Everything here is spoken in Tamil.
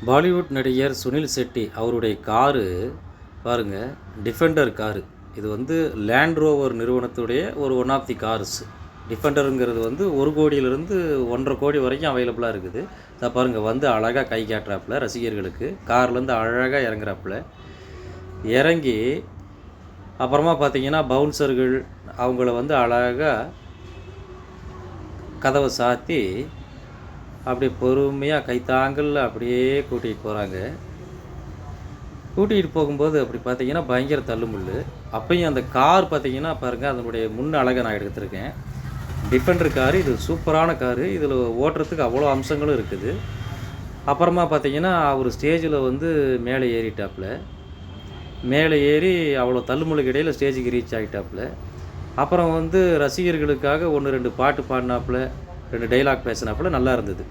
பாலிவுட் நடிகர் சுனில் செட்டி அவருடைய காரு பாருங்கள், டிஃபெண்டர் காரு. இது வந்து லேண்ட் ரோவர் நிறுவனத்துடைய ஒன் ஆஃப் தி கார்ஸ். டிஃபெண்டருங்கிறது வந்து 1 கோடியிலிருந்து 1.5 கோடி வரைக்கும் அவைலபிளாக இருக்குது. அதை பாருங்கள், வந்து அழகாக கை காட்டுறாப்புல ரசிகர்களுக்கு. கார்லேருந்து அழகாக இறங்குறாப்புல. இறங்கி அப்புறமா பார்த்தீங்கன்னா பவுன்சர்கள் அவங்கள வந்து அழகாக கதவை சாத்தி அப்படியே பொறுமையாக கைத்தாங்கல்ல அப்படியே கூட்டிகிட்டு போகிறாங்க. கூட்டிகிட்டு போகும்போது அப்படி பார்த்தீங்கன்னா பயங்கர தள்ளுமுள்ளு. அப்பயும் அந்த கார் பார்த்தீங்கன்னா பாருங்கள், அதனுடைய முன் அழகை நான் எடுத்துருக்கேன். டிஃபெண்டர் காரு, இது சூப்பரான காரு. இதில் ஓட்டுறதுக்கு அவ்வளோ அம்சங்களும் இருக்குது. அப்புறமா பார்த்தீங்கன்னா அவர் ஸ்டேஜில் வந்து மேலே ஏறிட்டாப்புல. மேலே ஏறி அவ்வளோ தள்ளுமுள்ளுக்கு இடையில் ஸ்டேஜுக்கு ரீச் ஆகிட்டாப்புல. அப்புறம் வந்து ரசிகர்களுக்காக 1, 2 பாட்டு பாடினாப்புல, 2 டைலாக் பேசினாப்புல. நல்லா இருந்தது.